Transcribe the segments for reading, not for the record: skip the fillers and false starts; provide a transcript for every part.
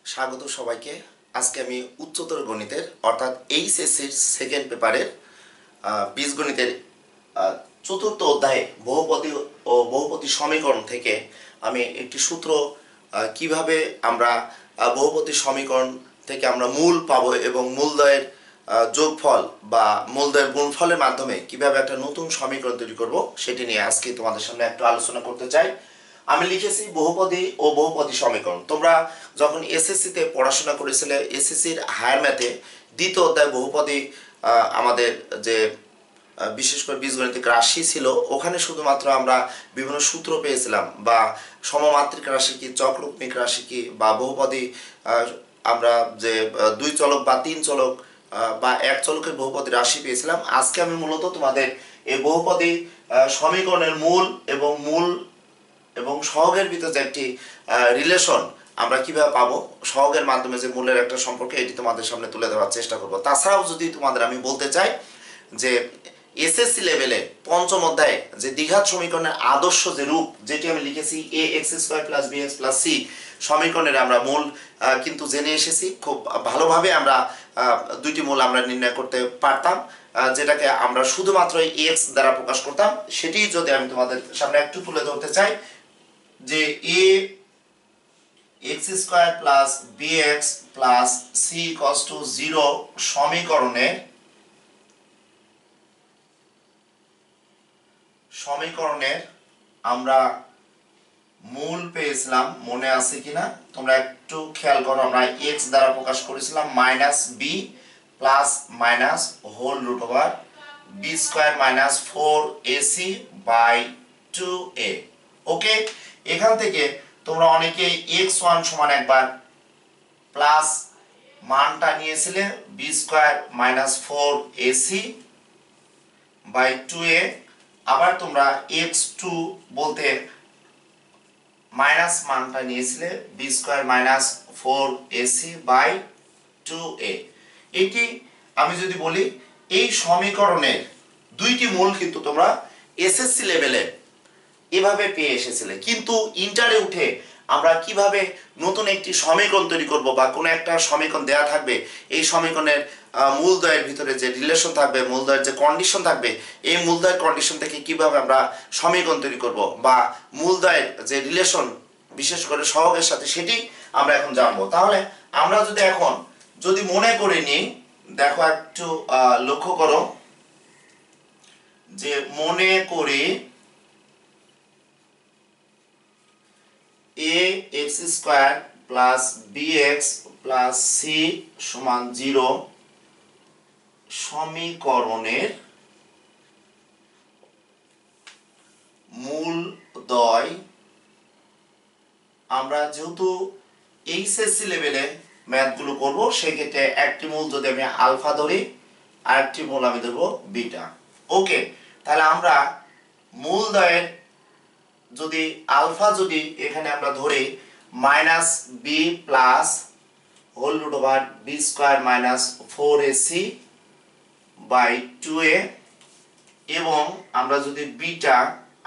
স্বাগত সবাইকে। আজকে আমি উচ্চতর গণিতের অর্থাৎ এইচএসসির সেকেন্ড পেপারের বীজগণিতের চতুর্থ অধ্যায়ে বহুপদী ও বহুপদী সমীকরণ থেকে আমি একটি সূত্র কিভাবে আমরা বহুপদী সমীকরণ থেকে আমরা মূল পাবো এবং মূলদ্বয়ের যোগফল বা মূলদ্বয়ের গুণফলের মাধ্যমে কিভাবে একটা নতুন সমীকরণ তৈরি করব সেটি নিয়ে আজকে তোমাদের সামনে একটু আলোচনা করতে চাই। আমি লিখেছি বহুপদী ও বহুপদী সমীকরণ। তোমরা যখন এসএসসিতে পড়াশোনা করেছিলে, এসএসসির হায়ার ম্যাথে দ্বিতীয় অধ্যায় বহুপদী আমাদের যে বিশেষ করে বীজগণিতিক রাশি ছিল, ওখানে শুধুমাত্র আমরা বিভিন্ন সূত্র পেয়েছিলাম বা সমমাত্রিক রাশি কি, চক্রমিক রাশি কি, বা বহুপদী আমরা যে দুই চলক বা তিন চলক বা এক চলকের বহুপদী রাশি পেয়েছিলাম। আজকে আমি মূলত তোমাদের এই বহুপদী সমীকরণের মূল এবং সহগের ভিতরে যে একটি রিলেশন আমরা কিভাবে পাবো, সহগের মাধ্যমে যে মূলের একটা সম্পর্ক, এটি তোমাদের সামনে তুলে ধরার চেষ্টা করব। তাছাড়াও যদি তোমাদের আমি বলতে চাই যে এসএসসি লেভেলে পঞ্চম অধ্যায়ে যে দ্বিঘাত সমীকরণের আদর্শ যে রূপ, যেটি আমি লিখেছি a x square plus b x plus c সমীকরণের আমরা মূল কিন্তু জেনে এসেছি। খুব ভালোভাবে আমরা দুইটি মূল আমরা নির্ণয় করতে পারতাম, যেটাকে আমরা শুধুমাত্র এক্স দ্বারা প্রকাশ করতাম। সেটি যদি আমি তোমাদের সামনে একটু তুলে ধরতে চাই যে a x square plus b x plus c equals to 0 সমীকরণের আমরা মূল পেয়েছিলাম, মনে আছে কিনা তোমরা একটু খেয়াল করো। আমরা এক্স দ্বারা প্রকাশ করেছিলাম minus b plus minus whole root over b square minus 4ac by 2a। Okay, এখান থেকে তোমরা অনেকে x1 সমান একবার প্লাস মানটা নিয়েছিলে B square minus 4ac by 2a, আবার তোমরা x2 বলতে মাইনাস মানটা নিয়েছিলে B square minus 4ac by 2a। এটি আমি যদি বলি এই সমীকরণের দুইটি মূল কিন্তু তোমরা এসএসসি লেভেলে এভাবে পেয়ে এসেছিলে, কিন্তু ইন্টারে উঠে আমরা কিভাবে নতুন একটি সমীকরণ তৈরি করব বা কোনো একটা সমীকরণ দেয়া থাকবে, এই সমীকরণের মূলদ্বয়ের ভিতরে যে রিলেশন থাকবে, মূলদ্বয়ের যে কন্ডিশন থাকবে, এই মূলদ্বয়ের কন্ডিশন থেকে কিভাবে আমরা সমীকরণ তৈরি করব বা মূলদ্বয়ের যে রিলেশন বিশেষ করে সহগের সাথে, সেটি আমরা এখন জানবো। তাহলে আমরা যদি মনে করে নিই, দেখো একটু লক্ষ্য করো যে মনে করি a x square plus b x plus c সমান 0 সমীকরণের মূলদ্বয়। আমরা যেহেতু এইচএসসি লেভেলে ম্যাথগুলো করব, সেক্ষেত্রে একটি মূল যদি আমি আলফা ধরি আর একটি মূল আমি ধরবো বিটা। ওকে, তাহলে আমরা মূলদ্বয়ের যদি আলফা যদি এখানে আমরা ধরি minus b plus whole root over b square minus 4ac by 2a, এবং আমরা যদি বিটা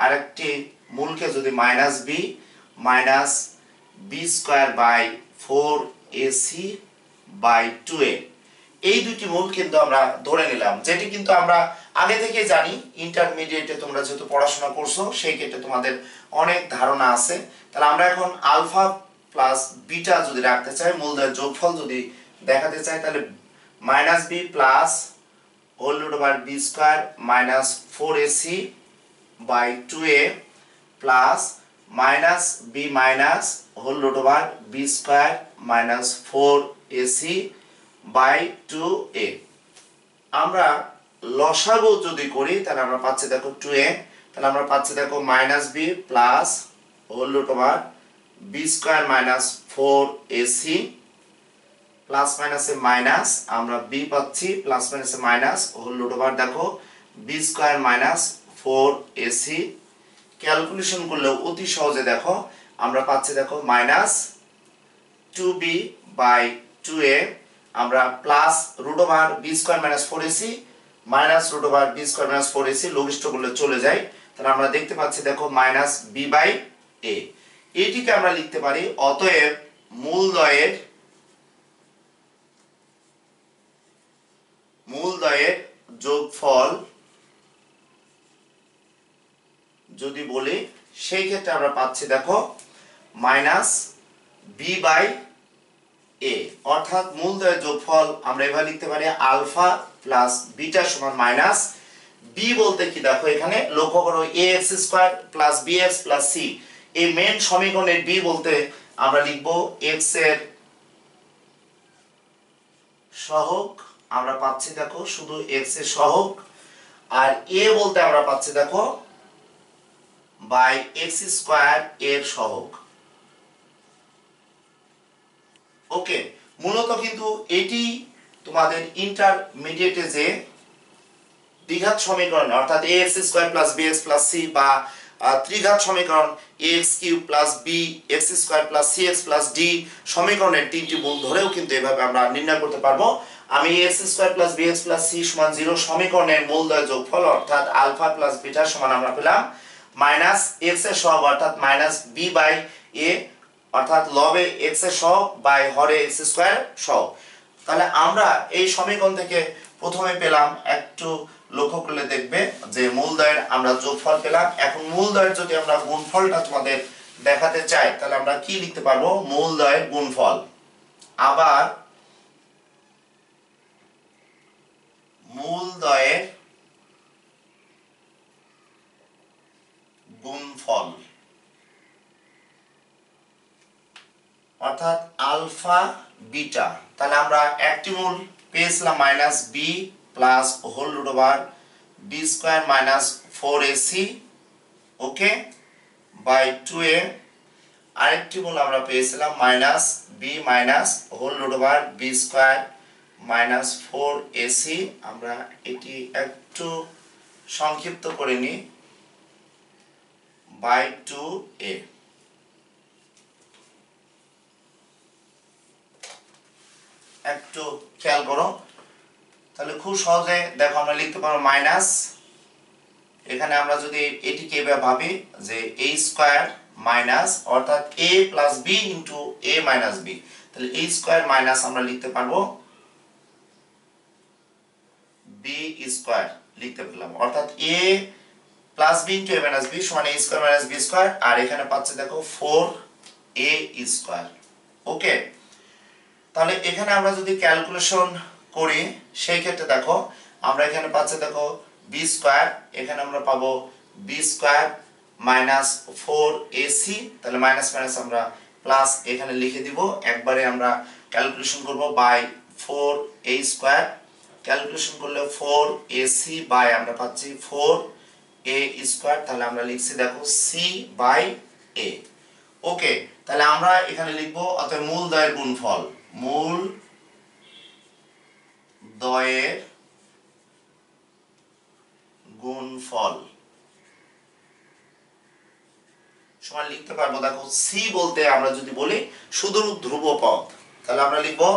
আরেকটি মূলকে যদি minus b square by 4ac by 2a, এই দুটি মূল কিন্তু আমরা ধরে নিলাম, যেটি কিন্তু আমরা আগে থেকে জানি। ইন্টারমিডিয়েটে তোমরা যেহেতু পড়াশোনা করছো, সেই ক্ষেত্রে তোমাদের অনেক ধারণা আছে। তাহলে আমরা এখন আলফা প্লাস বিটা যদি রাখতে চাই, মূলদ্বয়ের যোগফল যদি দেখাতে চাই, তাহলে minus b plus whole root over b square minus 4ac by 2a plus minus b minus whole root over b square minus 4ac by 2a। আমরা লসাগু যদি করি তাহলে আমরা পাচ্ছি দেখো 2a, তাহলে আমরা পাচ্ছি দেখো minus b plus whole root over b square minus 4ac plus মাইনাসে মাইনাস, আমরা বি পাচ্ছি প্লাস মাইনাসে মাইনাস হোল রুট ওভার দেখো b square minus 4ac। Calculation করলে অতি সহজে দেখো আমরা পাচ্ছি দেখো মাইনাস 2b বাই 2a, আমরা plus root over b square minus 4ac minus root over b square minus 4ac লঘিষ্ঠ করলে চলে যায়। তাহলে আমরা দেখতে পাচ্ছি দেখো মাইনাস বি বাই এ। এটিকে আমরা লিখতে পারি অতএব মূলদ্বয়ের ক্ষেত্রে আমরা পাচ্ছি দেখো মাইনাস বি বাই এ, অর্থাৎ মূলদ্বয়ের যোগফল আমরা এভাবে লিখতে পারি আলফা প্লাস বিটা সমান মাইনাস বি বলতে কি দেখো এখানে লক্ষ্য করো a x square plus b x plus c. এই মেন সমীকরণের বি বলতে আমরা লিখব এক্স এর সহগ, আমরা পাচ্ছি দেখো শুধু এক্স এর সহগ, আর এ বলতে আমরা পাচ্ছি দেখো বাই এক্স স্কোয়ার এর সহগ। ওকে, মূলত কিন্তু এটি তোমাদের ইন্টারমিডিয়েটে যে দ্বিঘাত সমীকরণ অর্থাৎ ax square plus bx plus c বা ত্রিঘাত সমীকরণ ax cube plus b x square plus cx plus d সমীকরণের তিনটি মূল ধরেও কিন্তু এভাবে আমরা নির্ণয় করতে পারবো। আমি ax square plus bx plus c সমান 0 সমীকরণের মূলদ্বয় যোগফল অর্থাৎ আলফা প্লাস বিটা সমান আমরা পেলাম মাইনাস x এর সহগ অর্থাৎ মাইনাস b বাই a অর্থাৎ লবে x এর সহগ বাই হরে x স্কয়ার সহগ। তাহলে আমরা এই সমীকরণ থেকে প্রথমে পেলাম, একটু লক্ষ্য করলে দেখবে যে মূলদ্বয়ের আমরা যোগফল পেলাম। এখন মূলদ্বয়ের যদি আমরা গুণফলটা তোমাদের দেখাতে চাই তাহলে আমরা কি লিখতে পারবো, মূলদ্বয়ের গুণফল। আবার মূলদ্বয়ের গুণফল অর্থাৎ আলফা বিটা। তাহলে আমরা একটি মূল পেয়েছিলাম minus b plus whole root over b square minus 4ac okay by 2a। আরেকটি মূল আমরা পেয়েছিলাম minus b minus whole root over b square minus 4ac। আমরা এটি একটু সংক্ষিপ্ত করে নিই বাই 2a। একটু খেয়াল করো, তাহলে খুব সহজে দেখো আমরা লিখতে পারবো মাইনাস, এখানে আমরা যদি এটিকে এভাবে ভাবি যে a স্কয়ার মাইনাস অর্থাৎ a plus b into a minus b, তাহলে a স্কয়ার মাইনাস আমরা লিখতে পারবো b স্কয়ার লিখতে পেলাম অর্থাৎ a plus b into a minus b সমান a square minus b square, আর এখানে পাচ্ছে দেখো 4a স্কয়ার। ওকে, তাহলে এখানে আমরা যদি ক্যালকুলেশন করি সেই ক্ষেত্রে দেখো আমরা এখানে পাচ্ছি দেখো বি স্কয়ার, এখানে আমরা পাবো বি স্কয়ার মাইনাস 4ac, তাহলে মাইনাস মাইনাস আমরা প্লাস এখানে লিখে দিব, একবারে আমরা ক্যালকুলেশন করব বাই 4a স্কয়ার, ক্যালকুলেশন করলে 4ac বাই আমরা পাচ্ছি 4a স্কয়ার, তাহলে আমরা লিখছি দেখো c বাই a। ওকে, তাহলে আমরা এখানে লিখবো অর্থাৎ মূলদ্বয়ের গুণফল, মূল দ্বয়ের গুণফল সমান লিখতে পারবো দেখো সি বলতে আমরা যদি বলি শুধু ধ্রুব পদ, তাহলে আমরা লিখবো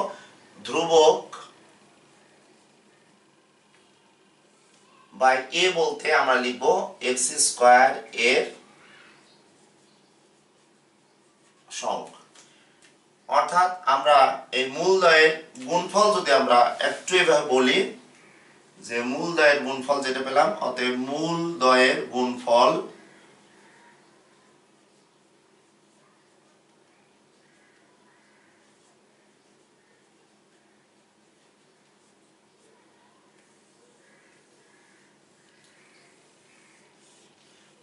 ধ্রুবক বাই এ বলতে আমরা লিখবো এক্স স্কয়ার এর সহগ। অর্থাৎ আমরা এই মূলদ্বয়ের গুণফল যদি আমরা একটু এভাবে বলি যে মূলদ্বয়ের গুণফল যেটা পেলাম, অতএব মূলদ্বয়ের গুণফল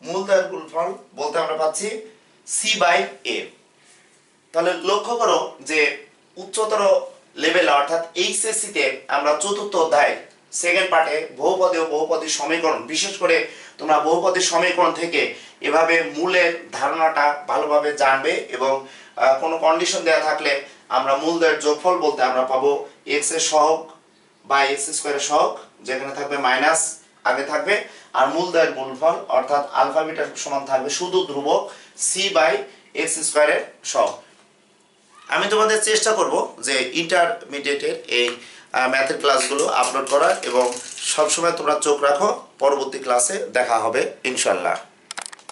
মূলদ্বয়ের গুণফল বলতে আমরা পাচ্ছি সি বাই এ। তাহলে লক্ষ্য করো যে উচ্চতর লেভেল অর্থাৎ এইচএসসি তে আমরা চতুর্থ অধ্যায় সেকেন্ড পার্টে বহুপদী ও বহুপদী সমীকরণ, বিশেষ করে তোমরা বহুপদী সমীকরণ থেকে এভাবে মূলের ধারণাটা ভালোভাবে জানবে এবং কোনো কন্ডিশন দেওয়া থাকলে আমরা মূলদ্বয়ের যোগফল বলতে আমরা পাবো এক্স এর সহগ বা এক্স স্কয়ারের সহগ, যেখানে থাকবে মাইনাস আগে থাকবে, আর মূলদ্বয়ের গুণফল অর্থাৎ আলফা বিটার সমান থাকবে শুধু ধ্রুবক সি বাই এক্স স্কয়ারের সহগ। আমি তোমাদের চেষ্টা করব যে ইন্টারমিডিয়েটের এই ম্যাথের ক্লাসগুলো আপলোড করার, এবং সবসময় তোমরা চোখ রাখো, পরবর্তী ক্লাসে দেখা হবে ইনশাল্লাহ।